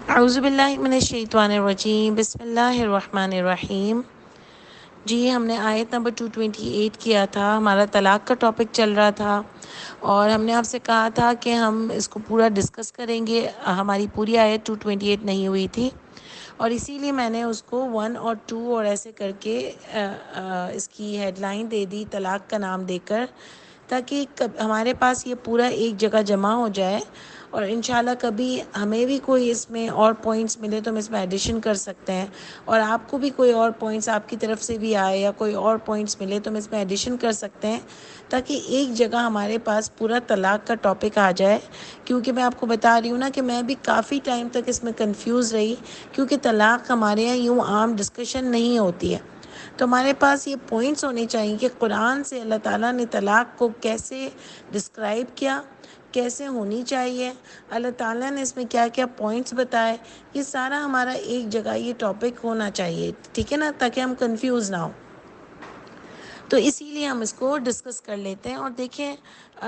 اعوذ باللہ من الشیطان الرجیم، بسم اللہ الرحمن الرحیم۔ جی ہم نے آیت نمبر 228 کیا تھا، ہمارا طلاق کا ٹاپک چل رہا تھا اور ہم نے آپ سے کہا تھا کہ ہم اس کو پورا ڈسکس کریں گے۔ ہماری پوری آیت 228 نہیں ہوئی تھی اور اسی لیے میں نے اس کو 1 اور 2 اور ایسے کر کے اس کی ہیڈ لائن دے دی طلاق کا نام دے کر، تاکہ ہمارے پاس یہ پورا ایک جگہ جمع ہو جائے اور انشاءاللہ کبھی ہمیں بھی کوئی اس میں اور پوائنٹس ملے تو ہم اس میں ایڈیشن کر سکتے ہیں، اور آپ کو بھی کوئی اور پوائنٹس آپ کی طرف سے بھی آئے یا کوئی اور پوائنٹس ملے تو ہم اس میں ایڈیشن کر سکتے ہیں، تاکہ ایک جگہ ہمارے پاس پورا طلاق کا ٹاپک آ جائے۔ کیونکہ میں آپ کو بتا رہی ہوں نا کہ میں بھی کافی ٹائم تک اس میں کنفیوز رہی، کیونکہ طلاق ہمارے یہاں یوں عام ڈسکشن نہیں ہوتی ہے، تو ہمارے پاس یہ پوائنٹس ہونے چاہیے کہ قرآن سے اللہ تعالیٰ نے طلاق کو کیسے ڈسکرائب کیا، کیسے ہونی چاہیے، اللہ تعالیٰ نے اس میں کیا کیا پوائنٹس بتائے، یہ سارا ہمارا ایک جگہ یہ ٹاپک ہونا چاہیے، ٹھیک ہے نا، تاکہ ہم کنفیوز نہ ہوں۔ تو اسی لیے ہم اس کو ڈسکس کر لیتے ہیں۔ اور دیکھیں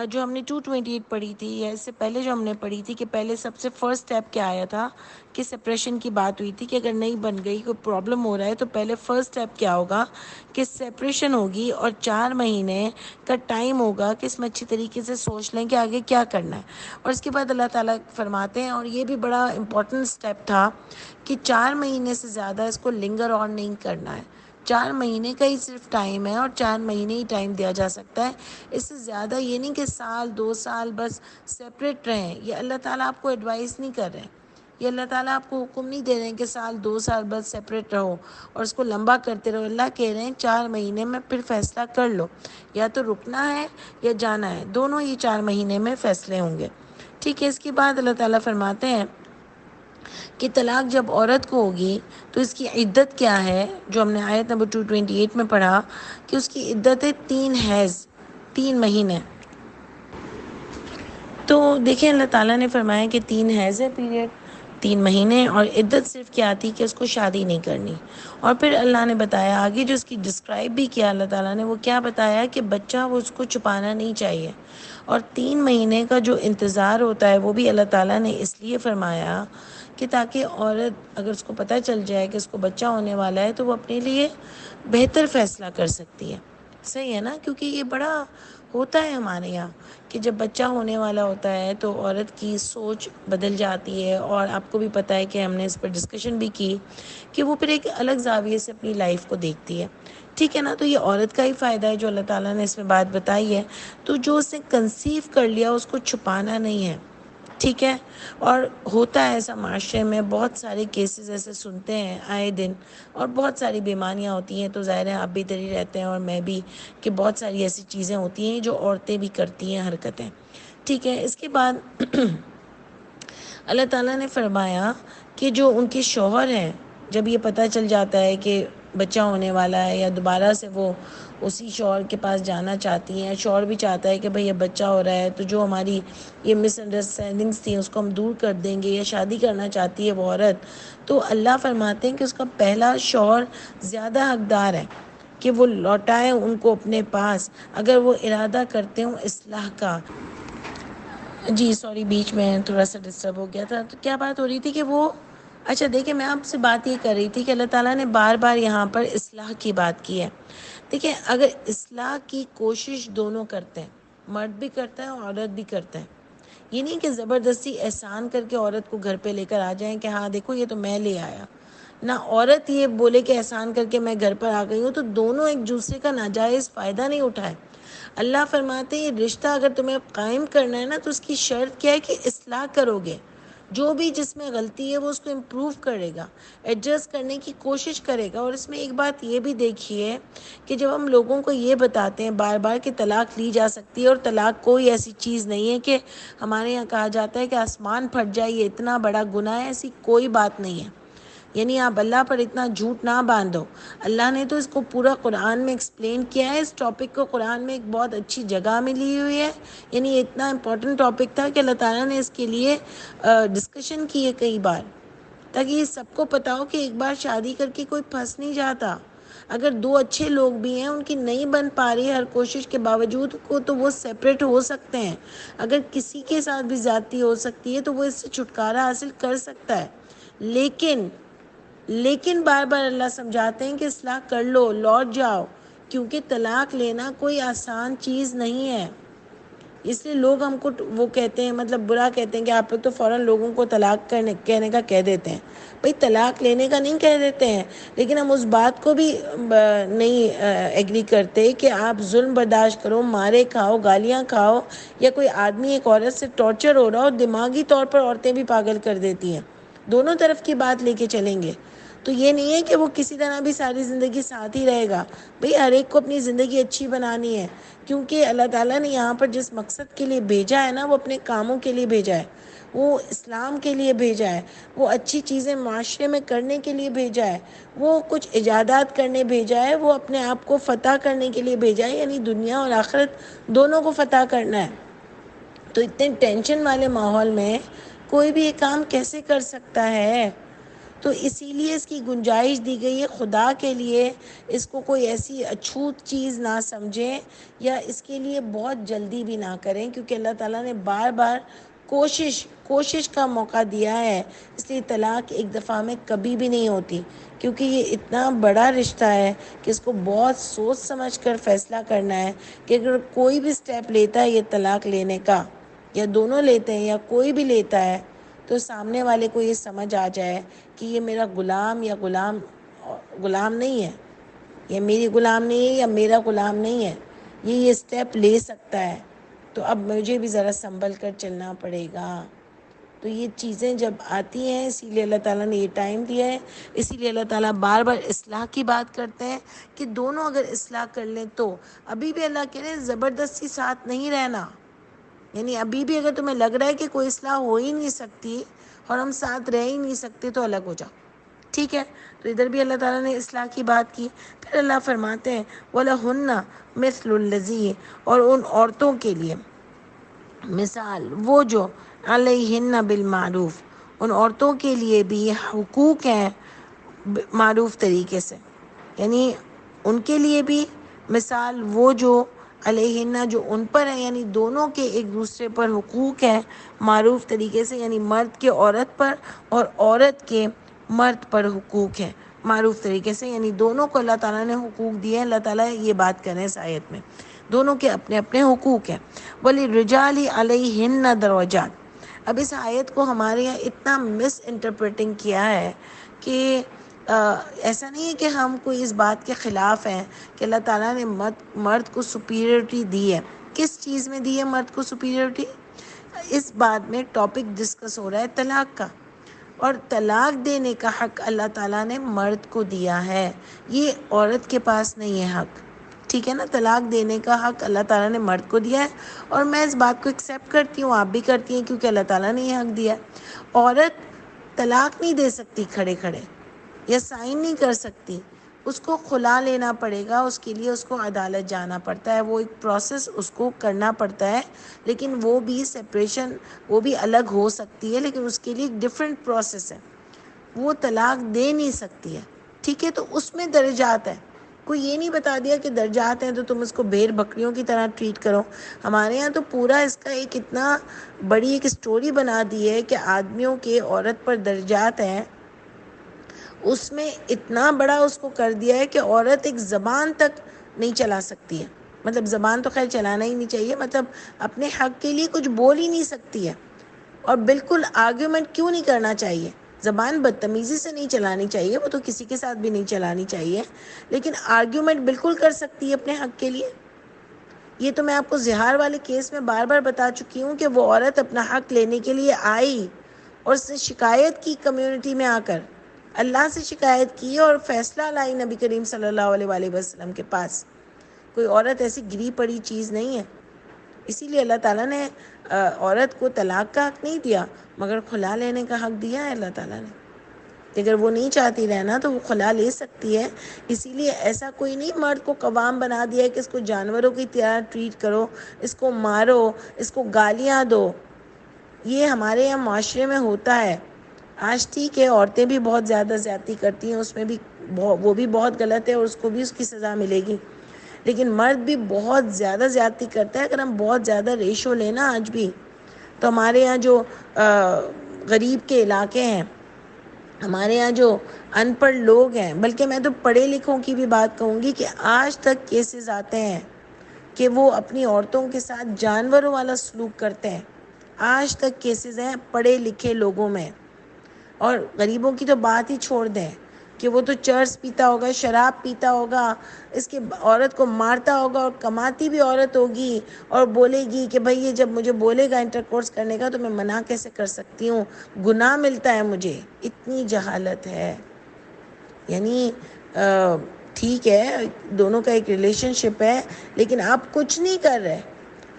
جو ہم نے 228 پڑھی تھی یا اس سے پہلے جو ہم نے پڑھی تھی کہ پہلے سب سے فرسٹ سٹیپ کیا آیا تھا کہ سپریشن کی بات ہوئی تھی کہ اگر نہیں بن گئی، کوئی پرابلم ہو رہا ہے تو پہلے فرسٹ سٹیپ کیا ہوگا کہ سپریشن ہوگی اور 4 مہینے کا ٹائم ہوگا کہ اس میں اچھی طریقے سے سوچ لیں کہ آگے کیا کرنا ہے۔ اور اس کے بعد اللہ تعالیٰ فرماتے ہیں، اور یہ بھی بڑا امپورٹنٹ سٹیپ تھا کہ 4 مہینے سے زیادہ اس کو لنگر اور نہیں کرنا ہے۔ 4 مہینے کا ہی صرف ٹائم ہے اور 4 مہینے ہی ٹائم دیا جا سکتا ہے، اس سے زیادہ یہ نہیں کہ سال 2 سال بس سپریٹ رہیں۔ یہ اللہ تعالیٰ آپ کو ایڈوائز نہیں کر رہے ہیں، یہ اللہ تعالیٰ آپ کو حکم نہیں دے رہے ہیں کہ سال 2 سال بس سپریٹ رہو اور اس کو لمبا کرتے رہو۔ اللہ کہہ رہے ہیں 4 مہینے میں پھر فیصلہ کر لو، یا تو رکنا ہے یا جانا ہے، دونوں ہی 4 مہینے میں فیصلے ہوں گے، ٹھیک ہے۔ اس کے بعد اللہ تعالیٰ فرماتے ہیں کہ طلاق جب عورت کو ہوگی تو اس کی عدت کیا ہے، جو ہم نے آیت نمبر 228 میں پڑھا کہ اس کی عدت ہے 3 حیض، 3 مہینے۔ تو دیکھیں اللہ تعالیٰ نے فرمایا کہ 3 حیض ہے، پیریڈ 3 مہینے، اور عدت صرف کیا تھی کہ اس کو شادی نہیں کرنی۔ اور پھر اللہ نے بتایا آگے جو اس کی ڈسکرائب بھی کیا اللہ تعالیٰ نے، وہ کیا بتایا کہ بچہ وہ اس کو چھپانا نہیں چاہیے، اور 3 مہینے کا جو انتظار ہوتا ہے وہ بھی اللہ تعالیٰ نے اس لیے فرمایا کہ تاکہ عورت اگر اس کو پتہ چل جائے کہ اس کو بچہ ہونے والا ہے تو وہ اپنے لیے بہتر فیصلہ کر سکتی ہے، صحیح ہے نا، کیونکہ یہ بڑا ہوتا ہے ہمارے یہاں کہ جب بچہ ہونے والا ہوتا ہے تو عورت کی سوچ بدل جاتی ہے، اور آپ کو بھی پتہ ہے کہ ہم نے اس پر ڈسکشن بھی کی کہ وہ پھر ایک الگ زاویے سے اپنی لائف کو دیکھتی ہے، ٹھیک ہے نا۔ تو یہ عورت کا ہی فائدہ ہے جو اللہ تعالیٰ نے اس میں بات بتائی ہے، تو جو اس نے کنسیو کر لیا اس کو چھپانا نہیں ہے، ٹھیک ہے۔ اور ہوتا ہے ایسا معاشرے میں، بہت سارے کیسز ایسے سنتے ہیں آئے دن، اور بہت ساری بیماریاں ہوتی ہیں، تو ظاہر ہے آپ بھی ادھر ہی رہتے ہیں اور میں بھی، کہ بہت ساری ایسی چیزیں ہوتی ہیں جو عورتیں بھی کرتی ہیں حرکتیں، ٹھیک ہے۔ اس کے بعد اللہ تعالیٰ نے فرمایا کہ جو ان کے شوہر ہیں، جب یہ پتہ چل جاتا ہے کہ بچہ ہونے والا ہے یا دوبارہ سے وہ اسی شوہر کے پاس جانا چاہتی ہیں، شوہر بھی چاہتا ہے کہ بھئی یہ بچہ ہو رہا ہے تو جو ہماری یہ مس انڈرسٹینڈنگس تھیں اس کو ہم دور کر دیں گے، یا شادی کرنا چاہتی ہے وہ عورت، تو اللہ فرماتے ہیں کہ اس کا پہلا شوہر زیادہ حقدار ہے کہ وہ لوٹائیں ان کو اپنے پاس، اگر وہ ارادہ کرتے ہوں اصلاح کا۔ جی سوری، بیچ میں تھوڑا سا ڈسٹرب ہو گیا تھا، تو کیا بات ہو رہی تھی کہ وہ، اچھا دیکھیں میں آپ سے بات یہ کر رہی تھی کہ اللہ تعالیٰ نے بار بار یہاں پر اصلاح کی بات کی ہے۔ دیکھیں اگر اصلاح کی کوشش دونوں کرتے ہیں، مرد بھی کرتا ہے اور عورت بھی کرتا ہے، یہ نہیں کہ زبردستی احسان کر کے عورت کو گھر پہ لے کر آ جائیں کہ ہاں دیکھو یہ تو میں لے آیا، نہ عورت یہ بولے کہ احسان کر کے میں گھر پر آ گئی ہوں، تو دونوں ایک دوسرے کا ناجائز فائدہ نہیں اٹھائے۔ اللہ فرماتے ہیں یہ رشتہ اگر تمہیں قائم کرنا ہے نا تو اس کی شرط کیا ہے کہ اصلاح کرو گے، جو بھی جس میں غلطی ہے وہ اس کو امپروو کرے گا، ایڈجسٹ کرنے کی کوشش کرے گا۔ اور اس میں ایک بات یہ بھی دیکھیے کہ جب ہم لوگوں کو یہ بتاتے ہیں بار بار کہ طلاق لی جا سکتی ہے، اور طلاق کوئی ایسی چیز نہیں ہے کہ ہمارے یہاں کہا جاتا ہے کہ آسمان پھٹ جائے یہ اتنا بڑا گناہ ہے، ایسی کوئی بات نہیں ہے، یعنی آپ اللہ پر اتنا جھوٹ نہ باندھو۔ اللہ نے تو اس کو پورا قرآن میں ایکسپلین کیا ہے، اس ٹاپک کو قرآن میں ایک بہت اچھی جگہ میں لی ہوئی ہے، یعنی اتنا امپورٹنٹ ٹاپک تھا کہ اللہ تعالیٰ نے اس کے لیے ڈسکشن کی ہے کئی بار، تاکہ یہ سب کو پتا ہو کہ ایک بار شادی کر کے کوئی پھنس نہیں جاتا۔ اگر 2 اچھے لوگ بھی ہیں، ان کی نہیں بن پا رہی ہر کوشش کے باوجود کو، تو وہ سیپریٹ ہو سکتے ہیں۔ اگر کسی کے ساتھ بھی زیادتی ہو سکتی ہے تو وہ اس سے چھٹکارا حاصل کر سکتا ہے، لیکن بار بار اللہ سمجھاتے ہیں کہ اصلاح کر لو، لوٹ جاؤ، کیونکہ طلاق لینا کوئی آسان چیز نہیں ہے۔ اس لیے لوگ ہم کو وہ کہتے ہیں، مطلب برا کہتے ہیں کہ آپ لوگ تو فوراً لوگوں کو طلاق کہنے کا کہہ دیتے ہیں۔ بھئی طلاق لینے کا نہیں کہہ دیتے ہیں، لیکن ہم اس بات کو بھی نہیں ایگری کرتے کہ آپ ظلم برداشت کرو، مارے کھاؤ، گالیاں کھاؤ، یا کوئی آدمی ایک عورت سے ٹارچر ہو رہا ہو، دماغی طور پر عورتیں بھی پاگل کر دیتی ہیں۔ دونوں طرف کی بات لے کے چلیں گے تو یہ نہیں ہے کہ وہ کسی طرح بھی ساری زندگی ساتھ ہی رہے گا۔ بھئی ہر ایک کو اپنی زندگی اچھی بنانی ہے، کیونکہ اللہ تعالیٰ نے یہاں پر جس مقصد کے لیے بھیجا ہے نا، وہ اپنے کاموں کے لیے بھیجا ہے، وہ اسلام کے لیے بھیجا ہے، وہ اچھی چیزیں معاشرے میں کرنے کے لیے بھیجا ہے، وہ کچھ ایجادات کرنے بھیجا ہے، وہ اپنے آپ کو فتح کرنے کے لیے بھیجا ہے، یعنی دنیا اور آخرت دونوں کو فتح کرنا ہے۔ تو اتنے ٹینشن والے ماحول میں کوئی بھی یہ کام کیسے کر سکتا ہے؟ تو اسی لیے اس کی گنجائش دی گئی ہے۔ خدا کے لیے اس کو کوئی ایسی اچھوت چیز نہ سمجھیں، یا اس کے لیے بہت جلدی بھی نہ کریں، کیونکہ اللہ تعالیٰ نے بار بار کوشش کا موقع دیا ہے۔ اس لیے طلاق ایک دفعہ میں کبھی بھی نہیں ہوتی، کیونکہ یہ اتنا بڑا رشتہ ہے کہ اس کو بہت سوچ سمجھ کر فیصلہ کرنا ہے، کہ اگر کوئی بھی سٹیپ لیتا ہے یہ طلاق لینے کا، یا دونوں لیتے ہیں یا کوئی بھی لیتا ہے، تو سامنے والے کو یہ سمجھ آ جائے کہ یہ میرا غلام یا غلام نہیں ہے، یہ میری غلام نہیں ہے یا میرا غلام نہیں ہے، یہ سٹیپ لے سکتا ہے، تو اب مجھے بھی ذرا سنبھل کر چلنا پڑے گا۔ تو یہ چیزیں جب آتی ہیں، اسی لیے اللہ تعالیٰ نے یہ ٹائم دیا ہے، اسی لیے اللہ تعالیٰ بار بار اصلاح کی بات کرتے ہیں کہ دونوں اگر اصلاح کر لیں تو۔ ابھی بھی اللہ کہہ رہے ہیں زبردستی ساتھ نہیں رہنا، یعنی ابھی بھی اگر تمہیں لگ رہا ہے کہ کوئی اصلاح ہو ہی نہیں سکتی اور ہم ساتھ رہ ہی نہیں سکتے تو الگ ہو جاؤ، ٹھیک ہے؟ تو ادھر بھی اللہ تعالیٰ نے اصلاح کی بات کی۔ پھر اللہ فرماتے ہیں وَلَهُنَّ مِثْلُ الَّذِي، اور ان عورتوں کے لیے مثال وہ جو علیہن بالمعروف، ان عورتوں کے لیے بھی حقوق ہیں معروف طریقے سے، یعنی ان کے لیے بھی مثال وہ جو علیہن جو ان پر ہے، یعنی دونوں کے ایک دوسرے پر حقوق ہیں معروف طریقے سے، یعنی مرد کے عورت پر اور عورت کے مرد پر حقوق ہیں معروف طریقے سے، یعنی دونوں کو اللہ تعالیٰ نے حقوق دیے ہیں۔ اللہ تعالیٰ یہ بات کر رہے ہیں اس آیت میں، دونوں کے اپنے اپنے حقوق ہیں۔ وَلِلرِّجَالِ عَلَيْهِنَّ دَرَجَاتٌ۔ اب اس آیت کو ہمارے یہاں اتنا مس انٹرپریٹنگ کیا ہے کہ ایسا نہیں ہے کہ ہم کوئی اس بات کے خلاف ہیں کہ اللہ تعالیٰ نے مرد کو سپیریورٹی دی ہے۔ کس چیز میں دی ہے مرد کو سپیریورٹی؟ اس بات میں ٹاپک ڈسکس ہو رہا ہے طلاق کا، اور طلاق دینے کا حق اللہ تعالیٰ نے مرد کو دیا ہے، یہ عورت کے پاس نہیں ہے حق، ٹھیک ہے نا؟ طلاق دینے کا حق اللہ تعالیٰ نے مرد کو دیا ہے، اور میں اس بات کو ایکسیپٹ کرتی ہوں، آپ بھی کرتی ہیں، کیونکہ اللہ تعالیٰ نے یہ حق دیا ہے۔ عورت طلاق نہیں دے سکتی کھڑے کھڑے، یا سائن نہیں کر سکتی، اس کو خلا لینا پڑے گا، اس کے لیے اس کو عدالت جانا پڑتا ہے، وہ ایک پروسیس اس کو کرنا پڑتا ہے، لیکن وہ بھی سپریشن وہ بھی الگ ہو سکتی ہے، لیکن اس کے لیے ایک ڈیفرنٹ پروسیس ہے، وہ طلاق دے نہیں سکتی ہے، ٹھیک ہے؟ تو اس میں درجات ہے، کوئی یہ نہیں بتا دیا کہ درجات ہیں تو تم اس کو بھیڑ بکریوں کی طرح ٹریٹ کرو۔ ہمارے ہاں تو پورا اس کا ایک اتنا بڑی ایک سٹوری بنا دی ہے کہ آدمیوں کے عورت پر درجات ہیں، اس میں اتنا بڑا اس کو کر دیا ہے کہ عورت ایک زبان تک نہیں چلا سکتی ہے، مطلب زبان تو خیر چلانا ہی نہیں چاہیے، مطلب اپنے حق کے لیے کچھ بول ہی نہیں سکتی ہے، اور بالکل آرگیومنٹ کیوں نہیں کرنا چاہیے، زبان بدتمیزی سے نہیں چلانی چاہیے، وہ تو کسی کے ساتھ بھی نہیں چلانی چاہیے، لیکن آرگیومنٹ بالکل کر سکتی ہے اپنے حق کے لیے۔ یہ تو میں آپ کو زہار والے کیس میں بار بار بتا چکی ہوں کہ وہ عورت اپنا حق لینے کے لیے آئی اور اس نے شکایت کی، کمیونٹی میں آ کر اللہ سے شکایت کی اور فیصلہ لائی نبی کریم صلی اللہ علیہ وآلہ وسلم کے پاس۔ کوئی عورت ایسی گری پڑی چیز نہیں ہے، اسی لیے اللہ تعالیٰ نے عورت کو طلاق کا حق نہیں دیا، مگر خلا لینے کا حق دیا ہے اللہ تعالیٰ نے، کہ اگر وہ نہیں چاہتی رہنا تو وہ خلا لے سکتی ہے۔ اسی لیے ایسا کوئی نہیں مرد کو قوام بنا دیا ہے کہ اس کو جانوروں کی طرح ٹریٹ کرو، اس کو مارو، اس کو گالیاں دو، یہ ہمارے یہاں معاشرے میں ہوتا ہے آج، ٹھیک ہے؟ عورتیں بھی بہت زیادہ زیادتی کرتی ہیں، اس میں بھی وہ بھی بہت غلط ہے اور اس کو بھی اس کی سزا ملے گی، لیکن مرد بھی بہت زیادہ زیادتی کرتا ہے۔ اگر ہم بہت زیادہ ریشو لینا آج بھی، تو ہمارے یہاں جو غریب کے علاقے ہیں ہمارے یہاں جو ان پڑھ لوگ ہیں، بلکہ میں تو پڑھے لکھوں کی بھی بات کہوں گی، کہ آج تک کیسز آتے ہیں کہ وہ اپنی عورتوں کے ساتھ جانوروں والا سلوک کرتے ہیں. آج تک کیسز ہیں پڑھے لکھے لوگوں میں. اور غریبوں کی تو بات ہی چھوڑ دیں کہ وہ تو چرس پیتا ہوگا، شراب پیتا ہوگا، اس کے عورت کو مارتا ہوگا، اور کماتی بھی عورت ہوگی، اور بولے گی کہ بھئی یہ جب مجھے بولے گا انٹر کورس کرنے کا تو میں منع کیسے کر سکتی ہوں، گناہ ملتا ہے مجھے. اتنی جہالت ہے. یعنی ٹھیک ہے دونوں کا ایک ریلیشن شپ ہے، لیکن آپ کچھ نہیں کر رہے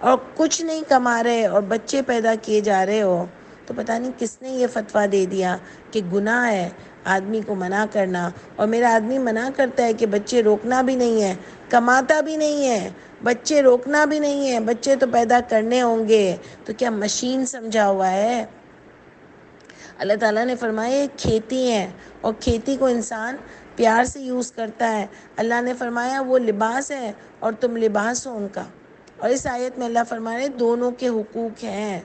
اور کچھ نہیں کما رہے اور بچے پیدا کیے جا رہے ہو، تو پتہ نہیں کس نے یہ فتویٰ دے دیا کہ گناہ ہے آدمی کو منع کرنا. اور میرا آدمی منع کرتا ہے کہ بچے روکنا بھی نہیں ہے، کماتا بھی نہیں ہے، بچے روکنا بھی نہیں ہے، بچے تو پیدا کرنے ہوں گے. تو کیا مشین سمجھا ہوا ہے؟ اللہ تعالیٰ نے فرمایا یہ کھیتی ہے، اور کھیتی کو انسان پیار سے یوز کرتا ہے. اللہ نے فرمایا وہ لباس ہے اور تم لباس ہو ان کا. اور اس آیت میں اللہ فرما رہے دونوں کے حقوق ہیں.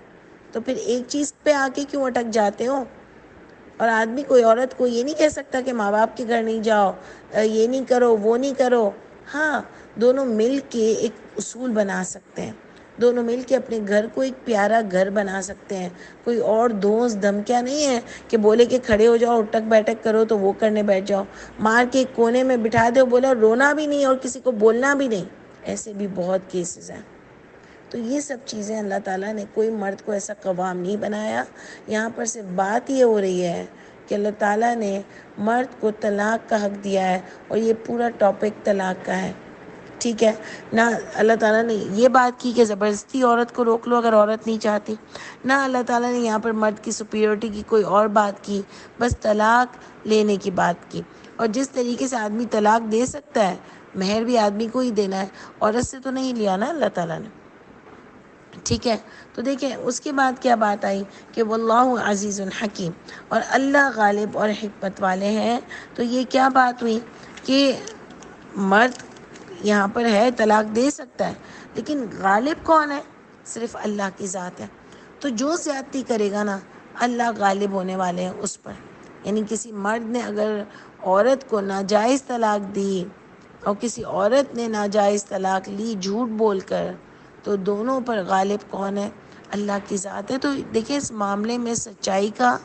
تو پھر ایک چیز پہ آ کے کیوں اٹک جاتے ہو؟ اور آدمی کوئی عورت کو یہ نہیں کہہ سکتا کہ ماں باپ کے گھر نہیں جاؤ، یہ نہیں کرو، وہ نہیں کرو. ہاں دونوں مل کے ایک اصول بنا سکتے ہیں، دونوں مل کے اپنے گھر کو ایک پیارا گھر بنا سکتے ہیں. کوئی اور دوست دھمکیاں نہیں ہے کہ بولے کہ کھڑے ہو جاؤ، اٹک بیٹھک کرو تو وہ کرنے بیٹھ جاؤ، مار کے ایک کونے میں بٹھا دو، بولا رونا بھی نہیں اور کسی کو بولنا بھی نہیں. ایسے بھی بہت کیسز ہیں. تو یہ سب چیزیں اللہ تعالیٰ نے کوئی مرد کو ایسا قوام نہیں بنایا. یہاں پر صرف بات یہ ہو رہی ہے کہ اللہ تعالیٰ نے مرد کو طلاق کا حق دیا ہے، اور یہ پورا ٹاپک طلاق کا ہے. ٹھیک ہے نہ اللہ تعالیٰ نے یہ بات کی کہ زبردستی عورت کو روک لو اگر عورت نہیں چاہتی، نہ اللہ تعالیٰ نے یہاں پر مرد کی سپیریورٹی کی کوئی اور بات کی، بس طلاق لینے کی بات کی. اور جس طریقے سے آدمی طلاق دے سکتا ہے، مہر بھی آدمی کو ہی دینا ہے، عورت سے تو نہیں لیا نا اللہ تعالیٰ نے. ٹھیک ہے تو دیکھیں اس کے بعد کیا بات آئی کہ واللہ عزیز الحکیم، اور اللہ غالب اور حکمت والے ہیں. تو یہ کیا بات ہوئی کہ مرد یہاں پر ہے طلاق دے سکتا ہے، لیکن غالب کون ہے؟ صرف اللہ کی ذات ہے. تو جو زیادتی کرے گا نا اللہ غالب ہونے والے ہیں اس پر. یعنی کسی مرد نے اگر عورت کو ناجائز طلاق دی اور کسی عورت نے ناجائز طلاق لی جھوٹ بول کر، تو دونوں پر غالب کون ہے؟ اللہ کی ذات ہے. تو دیکھیں اس معاملے میں سچائی کا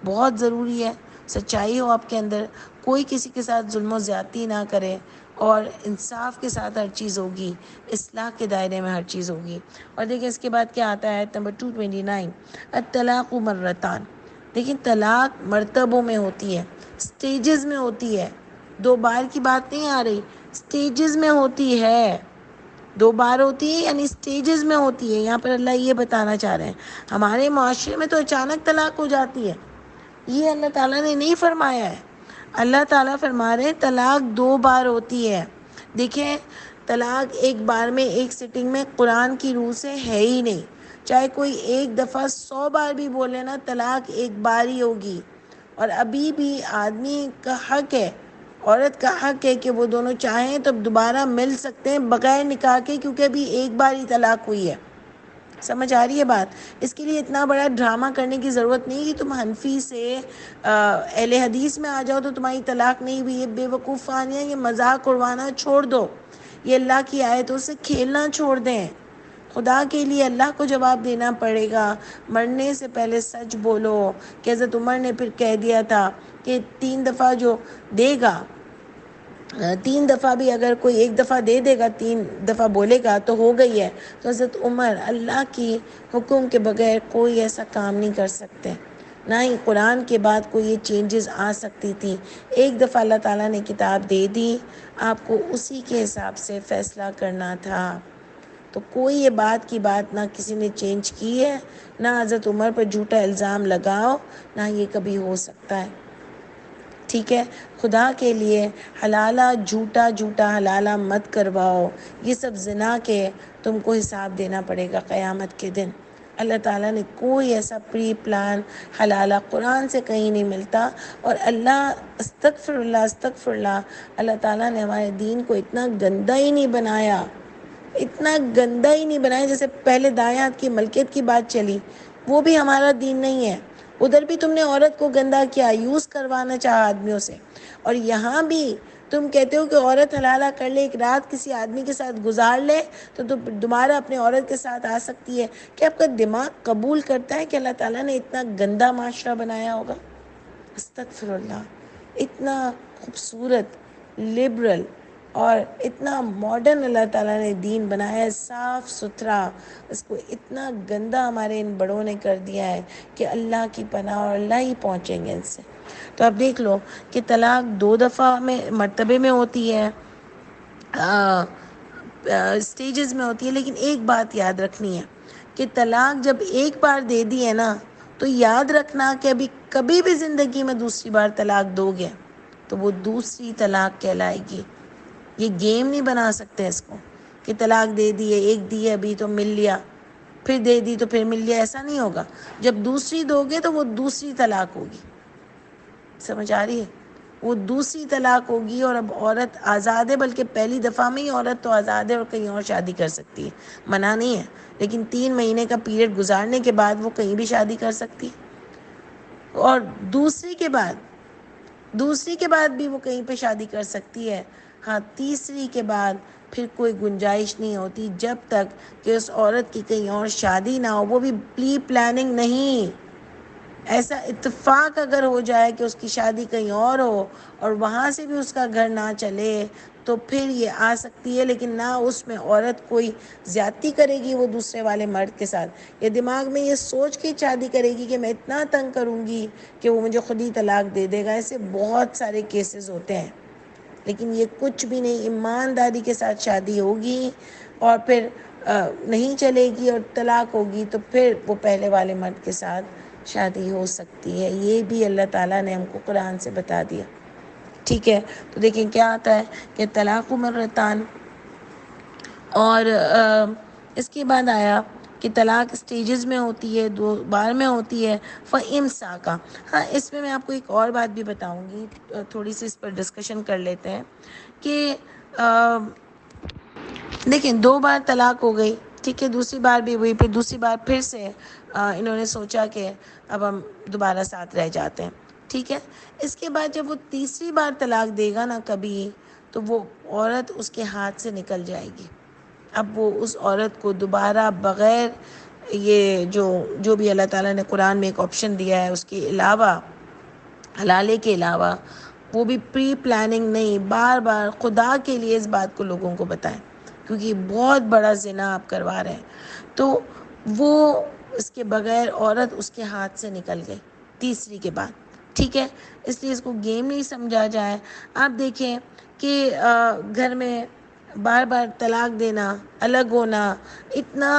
بہت ضروری ہے. سچائی ہو آپ کے اندر، کوئی کسی کے ساتھ ظلم و زیادتی نہ کرے، اور انصاف کے ساتھ ہر چیز ہوگی، اصلاح کے دائرے میں ہر چیز ہوگی. اور دیکھیں اس کے بعد کیا آتا ہے نمبر 229 الطلاق مرتان. دیکھیں طلاق مرتبوں میں ہوتی ہے، سٹیجز میں ہوتی ہے. دو بار کی بات نہیں آ رہی، سٹیجز میں ہوتی ہے. دو بار ہوتی ہے یعنی سٹیجز میں ہوتی ہے. یہاں پر اللہ یہ بتانا چاہ رہے ہیں ہمارے معاشرے میں تو اچانک طلاق ہو جاتی ہے، یہ اللہ تعالیٰ نے نہیں فرمایا ہے. اللہ تعالیٰ فرما رہے ہیں طلاق دو بار ہوتی ہے. دیکھیں طلاق ایک بار میں ایک سٹنگ میں قرآن کی روح سے ہے ہی نہیں. چاہے کوئی ایک دفعہ 100 بار بھی بولے نا طلاق ایک بار ہی ہوگی. اور ابھی بھی آدمی کا حق ہے، عورت کا حق ہے کہ وہ دونوں چاہیں تو دوبارہ مل سکتے ہیں بغیر نکاح کے، کیونکہ ابھی ایک بار ہی طلاق ہوئی ہے. سمجھ آ رہی ہے بات؟ اس کے لیے اتنا بڑا ڈرامہ کرنے کی ضرورت نہیں کہ تم حنفی سے اہل حدیث میں آ جاؤ تو تمہاری طلاق نہیں ہوئی. یہ بے وقوفانیاں، یہ مذاق اڑوانا چھوڑ دو. یہ اللہ کی آیتوں سے کھیلنا چھوڑ دیں. خدا کے لیے اللہ کو جواب دینا پڑے گا. مرنے سے پہلے سچ بولو. کہ حضرت عمر نے پھر کہہ دیا تھا کہ 3 دفعہ جو دے گا، 3 دفعہ بھی اگر کوئی ایک دفعہ دے دے گا 3 دفعہ بولے گا تو ہو گئی ہے. تو حضرت عمر اللہ کی حکم کے بغیر کوئی ایسا کام نہیں کر سکتے، نہ ہی قرآن کے بعد کوئی یہ چینجز آ سکتی تھی. ایک دفعہ اللہ تعالیٰ نے کتاب دے دی، آپ کو اسی کے حساب سے فیصلہ کرنا تھا. تو کوئی یہ بات کی بات نہ کسی نے چینج کی ہے، نہ حضرت عمر پر جھوٹا الزام لگاؤ، نہ یہ کبھی ہو سکتا ہے. ٹھیک ہے خدا کے لیے حلالہ جھوٹا حلالہ مت کرواؤ. یہ سب زنا کے تم کو حساب دینا پڑے گا قیامت کے دن. اللہ تعالیٰ نے کوئی ایسا پری پلان حلالہ قرآن سے کہیں نہیں ملتا. اور استغفر اللہ، اللہ تعالیٰ نے ہمارے دین کو اتنا گندا ہی نہیں بنایا، اتنا گندا ہی نہیں بنایا. جیسے پہلے دائیں ہاتھ کی ملکیت کی بات چلی، وہ بھی ہمارا دین نہیں ہے. ادھر بھی تم نے عورت کو گندا کیا، یوز کروانا چاہا آدمیوں سے، اور یہاں بھی تم کہتے ہو کہ عورت حلالہ کر لے، ایک رات کسی آدمی کے ساتھ گزار لے تو دوبارہ اپنے عورت کے ساتھ آ سکتی ہے۔ کہ آپ کا دماغ قبول کرتا ہے کہ اللہ تعالیٰ نے اتنا گندا معاشرہ بنایا ہوگا؟ استغفر اللہ۔ اتنا خوبصورت، لبرل اور اتنا ماڈرن اللہ تعالیٰ نے دین بنایا ہے، صاف ستھرا، اس کو اتنا گندا ہمارے ان بڑوں نے کر دیا ہے کہ اللہ کی پناہ، اور اللہ ہی پہنچیں گے ان سے۔ تو اب دیکھ لو کہ طلاق 2 دفعہ میں مرتبے میں ہوتی ہے، سٹیجز میں ہوتی ہے، لیکن ایک بات یاد رکھنی ہے کہ طلاق جب ایک بار دے دی ہے نا، تو یاد رکھنا کہ ابھی کبھی بھی زندگی میں دوسری بار طلاق دو گے تو وہ دوسری طلاق کہلائے گی۔ یہ گیم نہیں بنا سکتے اس کو کہ طلاق دے دی ہے، ایک دی ہے ابھی تو مل لیا، پھر دے دی تو پھر مل لیا، ایسا نہیں ہوگا۔ جب دوسری دو گے تو وہ دوسری طلاق ہوگی، سمجھ آ رہی ہے؟ وہ دوسری طلاق ہوگی، اور اب عورت آزاد ہے، بلکہ پہلی دفعہ میں ہی عورت تو آزاد ہے اور کہیں اور شادی کر سکتی ہے، منع نہیں ہے، لیکن 3 مہینے کا پیریڈ گزارنے کے بعد وہ کہیں بھی شادی کر سکتی ہے، اور دوسری کے بعد بھی وہ کہیں پہ شادی کر سکتی ہے۔ ہاں، تیسری کے بعد پھر کوئی گنجائش نہیں ہوتی جب تک کہ اس عورت کی کہیں اور شادی نہ ہو، وہ بھی پری پلاننگ نہیں۔ ایسا اتفاق اگر ہو جائے کہ اس کی شادی کہیں اور ہو اور وہاں سے بھی اس کا گھر نہ چلے تو پھر یہ آ سکتی ہے، لیکن نہ اس میں عورت کوئی زیادتی کرے گی وہ دوسرے والے مرد کے ساتھ، یہ دماغ میں یہ سوچ کے شادی کرے گی کہ میں اتنا تنگ کروں گی کہ وہ مجھے خود ہی طلاق دے دے گا۔ ایسے بہت سارے کیسز ہوتے ہیں، لیکن یہ کچھ بھی نہیں، ایمانداری کے ساتھ شادی ہوگی اور پھر نہیں چلے گی اور طلاق ہوگی تو پھر وہ پہلے والے مرد کے ساتھ شادی ہو سکتی ہے۔ یہ بھی اللہ تعالیٰ نے ہم کو قرآن سے بتا دیا، ٹھیک ہے؟ تو دیکھیں کیا آتا ہے کہ طلاق مرتان، اور اس کے بعد آیا کہ طلاق سٹیجز میں ہوتی ہے، 2 بار میں ہوتی ہے، فَإِمْسَاكَ۔ ہاں، اس میں آپ کو ایک اور بات بھی بتاؤں گی، تھوڑی سی اس پر ڈسکشن کر لیتے ہیں کہ دیکھیں 2 بار طلاق ہو گئی، ٹھیک ہے، دوسری بار بھی ہوئی، پھر دوسری بار پھر سے انہوں نے سوچا کہ اب ہم دوبارہ ساتھ رہ جاتے ہیں، ٹھیک ہے۔ اس کے بعد جب وہ تیسری بار طلاق دے گا نا کبھی، تو وہ عورت اس کے ہاتھ سے نکل جائے گی۔ اب وہ اس عورت کو دوبارہ بغیر یہ جو بھی اللہ تعالیٰ نے قرآن میں ایک آپشن دیا ہے اس کے علاوہ، حلالے کے علاوہ، وہ بھی پری پلاننگ نہیں، بار بار خدا کے لیے اس بات کو لوگوں کو بتائیں، کیونکہ یہ بہت بڑا زنا آپ کروا رہے ہیں، تو وہ اس کے بغیر عورت اس کے ہاتھ سے نکل گئی تیسری کے بعد، ٹھیک ہے۔ اس لیے اس کو گیم نہیں سمجھا جائے۔ آپ دیکھیں کہ گھر میں بار بار طلاق دینا، الگ ہونا، اتنا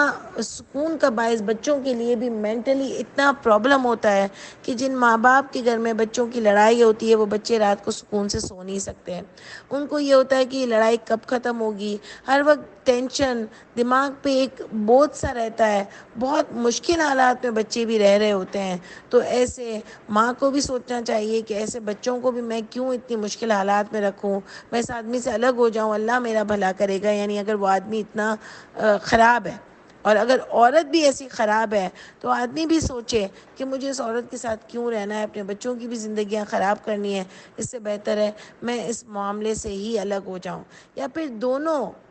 سکون کا باعث بچوں کے لیے بھی مینٹلی اتنا پرابلم ہوتا ہے کہ جن ماں باپ کے گھر میں بچوں کی لڑائی ہوتی ہے وہ بچے رات کو سکون سے سو نہیں سکتے ہیں۔ ان کو یہ ہوتا ہے کہ یہ لڑائی کب ختم ہوگی، ہر وقت ٹینشن، دماغ پہ ایک بوجھ سا رہتا ہے، بہت مشکل حالات میں بچے بھی رہ رہے ہوتے ہیں۔ تو ایسے ماں کو بھی سوچنا چاہیے کہ ایسے بچوں کو بھی میں کیوں اتنی مشکل حالات میں رکھوں، میں اس آدمی سے الگ ہو جاؤں، اللہ میرا بھلا کرے گا، یعنی اگر وہ آدمی اتنا خراب ہے، اور اگر عورت بھی ایسی خراب ہے تو آدمی بھی سوچے کہ مجھے اس عورت کے ساتھ کیوں رہنا ہے، اپنے بچوں کی بھی زندگیاں خراب کرنی ہے، اس سے بہتر ہے میں اس معاملے سے ہی الگ ہو جاؤں، یا پھر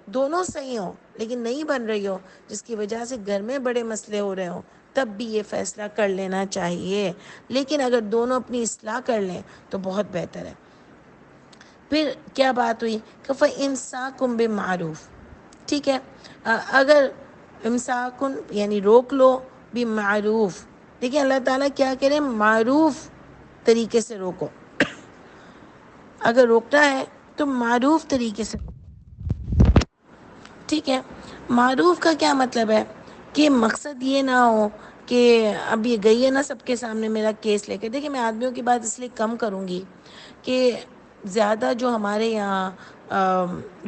دونوں صحیح ہوں لیکن نہیں بن رہی ہو، جس کی وجہ سے گھر میں بڑے مسئلے ہو رہے ہوں، تب بھی یہ فیصلہ کر لینا چاہیے، لیکن اگر دونوں اپنی اصلاح کر لیں تو بہت بہتر ہے۔ پھر کیا بات ہوئی کہ فَإِمْسَاكٌ بِمَعْرُوف، ٹھیک ہے، اگر امساکن یعنی روک لو، بمعروف، دیکھیں اللہ تعالیٰ کیا کہہ رہے ہیں، معروف طریقے سے روکو، اگر روکنا ہے تو معروف طریقے سے، ٹھیک ہے۔ معروف کا کیا مطلب ہے کہ مقصد یہ نہ ہو کہ اب یہ گئی ہے نا سب کے سامنے میرا کیس لے کے، دیکھیں میں آدمیوں کی بات اس لیے کم کروں گی کہ زیادہ جو ہمارے یہاں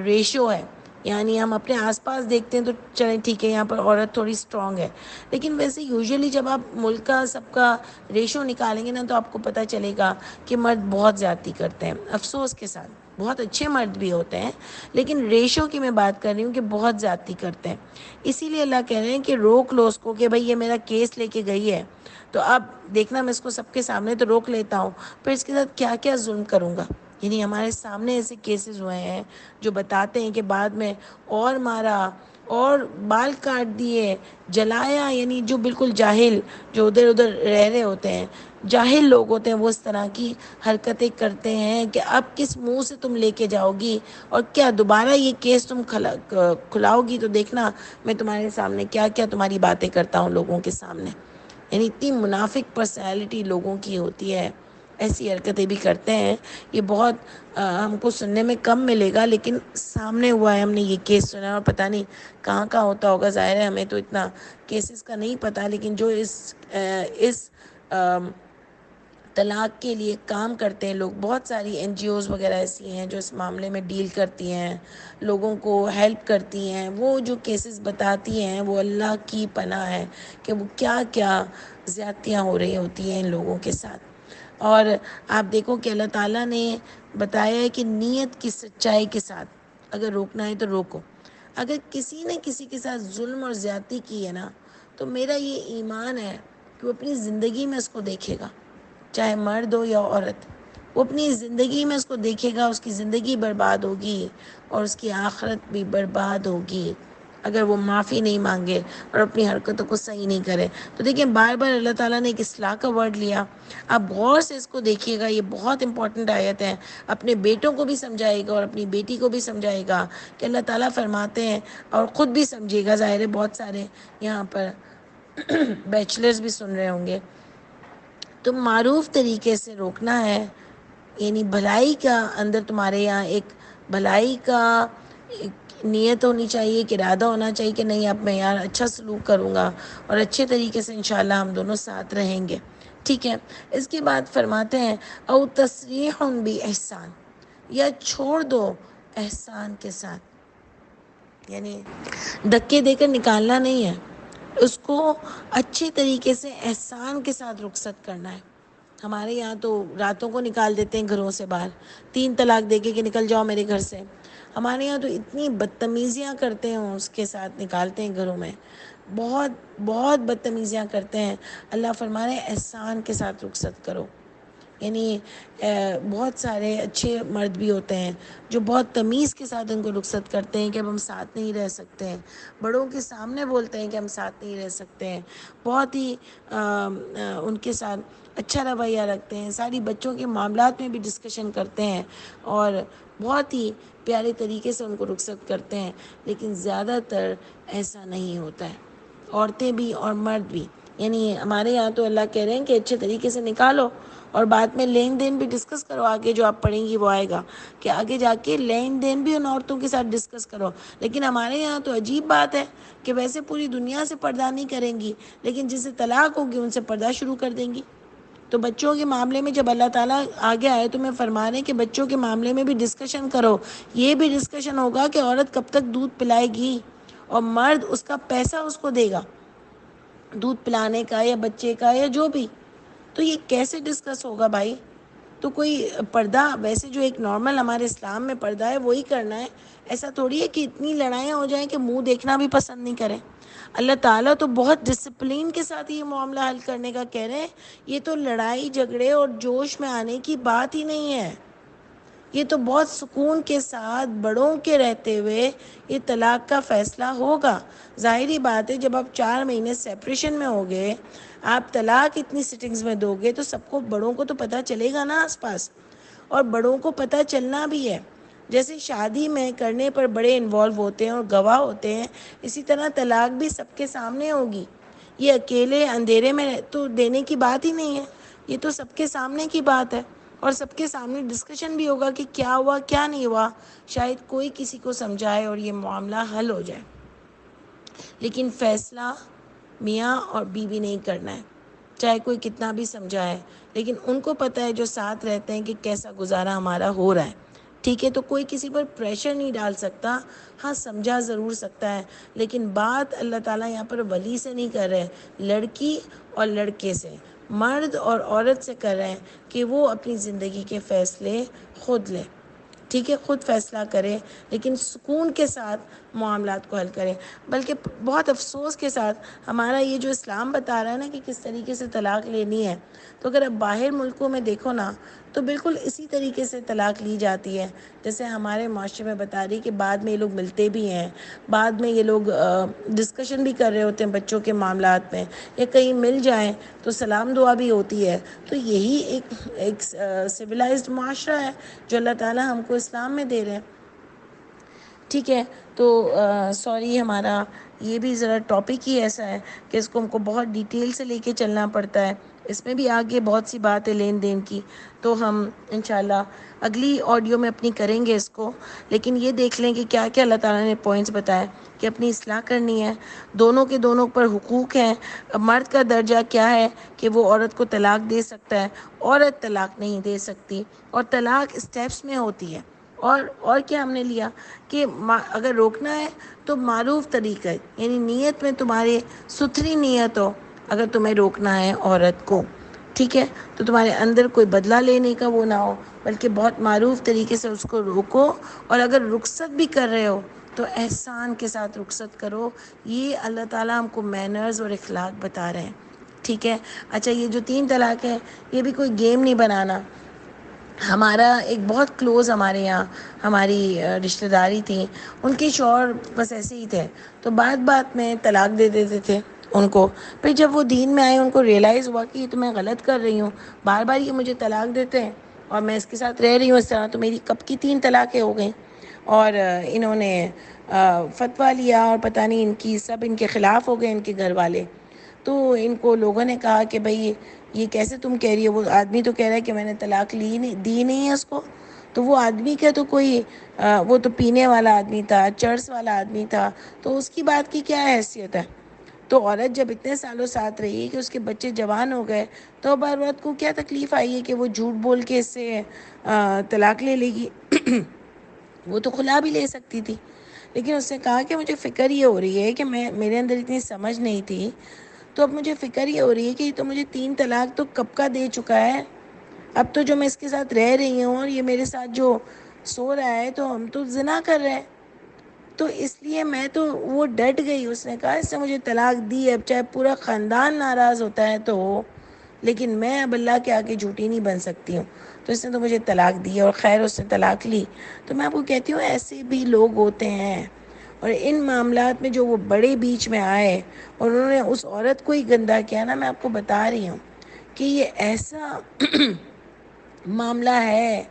ریشو ہے، یعنی ہم اپنے آس پاس دیکھتے ہیں تو چلیں ٹھیک ہے یہاں پر عورت تھوڑی سٹرونگ ہے، لیکن ویسے یوزلی جب آپ ملک کا سب کا ریشو نکالیں گے نا تو آپ کو پتہ چلے گا کہ مرد بہت زیادتی کرتے ہیں، افسوس کے ساتھ بہت اچھے مرد بھی ہوتے ہیں، لیکن ریشو کی میں بات کر رہی ہوں کہ بہت زیادتی کرتے ہیں. اسی لیے اللہ کہہ رہے ہیں کہ روک لو اس کو کہ بھائی یہ میرا کیس لے کے گئی ہے، تو اب دیکھنا میں اس کو سب کے سامنے تو روک لیتا ہوں، پھر اس کے ساتھ کیا کیا ظلم کروں گا. یعنی ہمارے سامنے ایسے کیسز ہوئے ہیں جو بتاتے ہیں کہ بعد میں اور مارا اور بال کاٹ دیے، جلایا. یعنی جو بالکل جاہل، جو ادھر ادھر رہ رہے ہوتے ہیں، جاہل لوگ ہوتے ہیں، وہ اس طرح کی حرکتیں کرتے ہیں کہ اب کس منہ سے تم لے کے جاؤ گی، اور کیا دوبارہ یہ کیس تم کھلاؤ گی تو دیکھنا میں تمہارے سامنے کیا کیا تمہاری باتیں کرتا ہوں لوگوں کے سامنے. یعنی اتنی منافق پرسنالٹی لوگوں کی ہوتی ہے، ایسی حرکتیں بھی کرتے ہیں. یہ بہت ہم کو سننے میں کم ملے گا، لیکن سامنے ہوا ہے، ہم نے یہ کیس سنا اور پتہ نہیں کہاں کہاں ہوتا ہوگا. ظاہر ہے ہمیں تو اتنا کیسز کا نہیں پتہ، لیکن جو اس طلاق کے لیے کام کرتے ہیں لوگ، بہت ساری NGOs وغیرہ ایسی ہیں جو اس معاملے میں ڈیل کرتی ہیں، لوگوں کو ہیلپ کرتی ہیں. وہ جو کیسز بتاتی ہیں وہ اللہ کی پناہ ہے کہ وہ کیا کیا زیادتیاں ہو رہی ہوتی ہیں ان لوگوں کے ساتھ. اور آپ دیکھو کہ اللہ تعالیٰ نے بتایا ہے کہ نیت کی سچائی کے ساتھ اگر روکنا ہے تو روکو. اگر کسی نے کسی کے ساتھ ظلم اور زیادتی کی ہے نا، تو میرا یہ ایمان ہے کہ وہ اپنی زندگی میں اس کو دیکھے گا، چاہے مرد ہو یا عورت. وہ اپنی زندگی میں اس کو دیکھے گا، اس کی زندگی برباد ہوگی اور اس کی آخرت بھی برباد ہوگی اگر وہ معافی نہیں مانگے اور اپنی حرکتوں کو صحیح نہیں کرے. تو دیکھیں بار بار اللہ تعالیٰ نے ایک اصلاح کا ورڈ لیا. آپ غور سے اس کو دیکھیے گا، یہ بہت امپورٹنٹ آیت ہے. اپنے بیٹوں کو بھی سمجھائے گا اور اپنی بیٹی کو بھی سمجھائے گا کہ اللہ تعالیٰ فرماتے ہیں، اور خود بھی سمجھے گا. ظاہر ہے بہت سارے یہاں پر بیچلرز بھی سن رہے ہوں گے. تو معروف طریقے سے روکنا ہے، یعنی بھلائی کا اندر تمہارے یہاں ایک بھلائی کا ایک نیت ہونی چاہیے، کہ ارادہ ہونا چاہیے کہ نہیں اب میں یار اچھا سلوک کروں گا اور اچھے طریقے سے انشاءاللہ ہم دونوں ساتھ رہیں گے. ٹھیک ہے. اس کے بعد فرماتے ہیں او تسریح باحسان، یا چھوڑ دو احسان کے ساتھ. یعنی دھکے دے کر نکالنا نہیں ہے، اس کو اچھے طریقے سے احسان کے ساتھ رخصت کرنا ہے. ہمارے یہاں تو راتوں کو نکال دیتے ہیں گھروں سے باہر، 3 طلاق دے کے کہ نکل جاؤ میرے گھر سے. ہمارے یہاں تو اتنی بدتمیزیاں کرتے ہیں، اس کے ساتھ نکالتے ہیں گھروں میں، بہت بہت بدتمیزیاں کرتے ہیں. اللہ فرما رہے ہیں احسان کے ساتھ رخصت کرو. یعنی بہت سارے اچھے مرد بھی ہوتے ہیں جو بہت تمیز کے ساتھ ان کو رخصت کرتے ہیں کہ اب ہم ساتھ نہیں رہ سکتے ہیں. بڑوں کے سامنے بولتے ہیں کہ ہم ساتھ نہیں رہ سکتے ہیں، بہت ہی ان کے ساتھ اچھا رویہ رکھتے ہیں. ساری بچوں کے معاملات میں بھی ڈسکشن کرتے ہیں اور بہت ہی پیارے طریقے سے ان کو رخصت کرتے ہیں. لیکن زیادہ تر ایسا نہیں ہوتا ہے، عورتیں بھی اور مرد بھی. یعنی ہمارے یہاں تو اللہ کہہ رہے ہیں کہ اچھے طریقے سے نکالو اور بعد میں لین دین بھی ڈسکس کرو. آگے جو آپ پڑھیں گی وہ آئے گا کہ آگے جا کے لین دین بھی ان عورتوں کے ساتھ ڈسکس کرو. لیکن ہمارے یہاں تو عجیب بات ہے کہ ویسے پوری دنیا سے پردہ نہیں کریں گی، لیکن جس سے طلاق ہوگی ان سے پردہ شروع کر دیں گی. تو بچوں کے معاملے میں جب اللہ تعالیٰ آگے آئے تو میں فرما رہے ہیں کہ بچوں کے معاملے میں بھی ڈسکشن کرو. یہ بھی ڈسکشن ہوگا کہ عورت کب تک دودھ پلائے گی اور مرد اس کا پیسہ اس کو دے گا دودھ پلانے کا یا بچے کا یا جو بھی. تو یہ کیسے ڈسکس ہوگا بھائی؟ تو کوئی پردہ ویسے جو ایک نارمل ہمارے اسلام میں پردہ ہے وہی کرنا ہے. ایسا تھوڑی ہے کہ اتنی لڑائیاں ہو جائیں کہ منہ دیکھنا بھی پسند نہیں کریں. اللہ تعالیٰ تو بہت ڈسپلین کے ساتھ یہ معاملہ حل کرنے کا کہہ رہے ہیں. یہ تو لڑائی جھگڑے اور جوش میں آنے کی بات ہی نہیں ہے. یہ تو بہت سکون کے ساتھ بڑوں کے رہتے ہوئے یہ طلاق کا فیصلہ ہوگا. ظاہری بات ہے جب آپ 4 مہینے سیپریشن میں ہوگے، آپ طلاق اتنی سٹنگز میں دو گے تو سب کو بڑوں کو تو پتہ چلے گا نا آس پاس، اور بڑوں کو پتہ چلنا بھی ہے. جیسے شادی میں کرنے پر بڑے انوالو ہوتے ہیں اور گواہ ہوتے ہیں، اسی طرح طلاق بھی سب کے سامنے ہوگی. یہ اکیلے اندھیرے میں تو دینے کی بات ہی نہیں ہے، یہ تو سب کے سامنے کی بات ہے. اور سب کے سامنے ڈسکشن بھی ہوگا کہ کیا ہوا کیا نہیں ہوا، شاید کوئی کسی کو سمجھائے اور یہ معاملہ حل ہو جائے. لیکن فیصلہ میاں اور بیوی نہیں کرنا ہے، چاہے کوئی کتنا بھی سمجھائے. لیکن ان کو پتہ ہے جو ساتھ رہتے ہیں کہ کیسا گزارا ہمارا ہو رہا ہے. ٹھیک ہے، تو کوئی کسی پر پریشر نہیں ڈال سکتا. ہاں سمجھا ضرور سکتا ہے، لیکن بات اللہ تعالیٰ یہاں پر ولی سے نہیں کر رہے، لڑکی اور لڑکے سے، مرد اور عورت سے کر رہے ہیں کہ وہ اپنی زندگی کے فیصلے خود لیں. ٹھیک ہے، خود فیصلہ کرے، لیکن سکون کے ساتھ معاملات کو حل کریں. بلکہ بہت افسوس کے ساتھ ہمارا یہ جو اسلام بتا رہا ہے نا کہ کس طریقے سے طلاق لینی ہے، تو اگر اب باہر ملکوں میں دیکھو نا تو بالکل اسی طریقے سے طلاق لی جاتی ہے جیسے ہمارے معاشرے میں بتا رہی کہ بعد میں یہ لوگ ملتے بھی ہیں، بعد میں یہ لوگ ڈسکشن بھی کر رہے ہوتے ہیں بچوں کے معاملات میں، یا کہیں مل جائیں تو سلام دعا بھی ہوتی ہے. تو یہی ایک سویلائزڈ معاشرہ ہے جو اللہ تعالیٰ ہم کو اسلام میں دے رہے ہیں. ٹھیک ہے، تو سوری ہمارا یہ بھی ذرا ٹاپک ہی ایسا ہے کہ اس کو ہم کو بہت ڈیٹیل سے لے کے چلنا پڑتا ہے. اس میں بھی آگے بہت سی بات ہے لین دین کی، تو ہم انشاءاللہ اگلی آڈیو میں اپنی کریں گے اس کو. لیکن یہ دیکھ لیں کہ کیا کیا اللہ تعالیٰ نے پوائنٹس بتائے کہ اپنی اصلاح کرنی ہے، دونوں کے دونوں پر حقوق ہیں. مرد کا درجہ کیا ہے کہ وہ عورت کو طلاق دے سکتا ہے، عورت طلاق نہیں دے سکتی، اور طلاق اسٹیپس میں ہوتی ہے. اور کیا ہم نے لیا کہ اگر روکنا ہے تو معروف طریقہ، یعنی نیت میں تمہاری ستھری نیت ہو. اگر تمہیں روکنا ہے عورت کو، ٹھیک ہے، تو تمہارے اندر کوئی بدلہ لینے کا وہ نہ ہو، بلکہ بہت معروف طریقے سے اس کو روکو. اور اگر رخصت بھی کر رہے ہو تو احسان کے ساتھ رخصت کرو. یہ اللہ تعالیٰ ہم کو مینرز اور اخلاق بتا رہے ہیں. ٹھیک ہے. اچھا، یہ جو 3 طلاق ہے یہ بھی کوئی گیم نہیں بنانا. ہمارا ایک بہت کلوز ہمارے یہاں ہماری رشتہ داری تھی، ان کے شوہر بس ایسے ہی تھے، تو بات بات میں طلاق دے دیتے تھے ان کو. پھر جب وہ دین میں آئے ان کو ریئلائز ہوا کہ یہ تو میں غلط کر رہی ہوں، بار بار یہ مجھے طلاق دیتے ہیں اور میں اس کے ساتھ رہ رہی ہوں اس طرح، تو میری کب کی 3 طلاقیں ہو گئیں. اور انہوں نے فتویٰ لیا اور پتہ نہیں ان کی سب ان کے خلاف ہو گئے ان کے گھر والے. تو ان کو لوگوں نے کہا کہ بھئی یہ کیسے تم کہہ رہی ہو، وہ آدمی تو کہہ رہا ہے کہ میں نے طلاق دی نہیں ہے اس کو. تو وہ آدمی کا تو کوئی وہ تو پینے والا آدمی تھا، چرس والا آدمی تھا، تو اس کی بات کی کیا حیثیت ہے. تو عورت جب اتنے سالوں ساتھ رہی کہ اس کے بچے جوان ہو گئے، تو اب عورت کو کیا تکلیف آئی ہے کہ وہ جھوٹ بول کے اس سے طلاق لے لے گی. وہ تو خلا بھی لے سکتی تھی. لیکن اس نے کہا کہ مجھے فکر یہ ہو رہی ہے کہ میرے اندر اتنی سمجھ نہیں تھی، تو اب مجھے فکر یہ ہو رہی ہے کہ یہ تو مجھے 3 طلاق تو کب کا دے چکا ہے. اب تو جو میں اس کے ساتھ رہ رہی ہوں اور یہ میرے ساتھ جو سو رہا ہے تو ہم تو زنا کر رہے ہیں. تو اس لیے میں تو وہ ڈٹ گئی. اس نے کہا اس سے مجھے طلاق دی ہے، اب چاہے پورا خاندان ناراض ہوتا ہے تو ہو، لیکن میں اب اللہ کے آگے جھوٹی نہیں بن سکتی ہوں. تو اس نے تو مجھے طلاق دی ہے، اور خیر اس نے طلاق لی. تو میں آپ کو کہتی ہوں ایسے بھی لوگ ہوتے ہیں. اور ان معاملات میں جو وہ بڑے بیچ میں آئے اور انہوں نے اس عورت کو ہی گندا کیا نا، میں آپ کو بتا رہی ہوں کہ یہ ایسا معاملہ ہے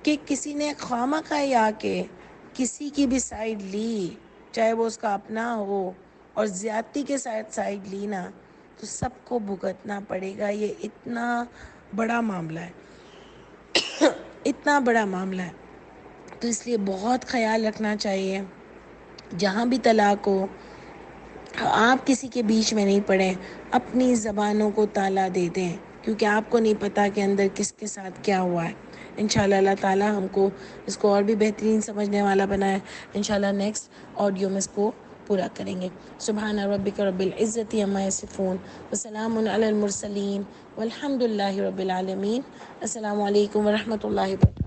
کہ کسی نے خوامخواہ ہی آ کے کسی کی بھی سائیڈ لی، چاہے وہ اس کا اپنا ہو، اور زیادتی کے ساتھ سائیڈ لی نا، تو سب کو بھگتنا پڑے گا. یہ اتنا بڑا معاملہ ہے، اتنا بڑا معاملہ ہے. تو اس لیے بہت خیال رکھنا چاہیے. جہاں بھی طلاق ہو آپ کسی کے بیچ میں نہیں پڑیں، اپنی زبانوں کو تالا دے دیں، کیونکہ آپ کو نہیں پتہ کہ اندر کس کے ساتھ کیا ہوا ہے. انشاءاللہ اللہ تعالیٰ ہم کو اس کو اور بھی بہترین سمجھنے والا بنائے. انشاءاللہ نیکسٹ آڈیو میں اس کو پورا کریں گے. سبحان ربک رب العزت عما یصفون وسلام علی المرسلین والحمد للہ رب العالمین. السلام علیکم ورحمۃ اللہ وبرکاتہ.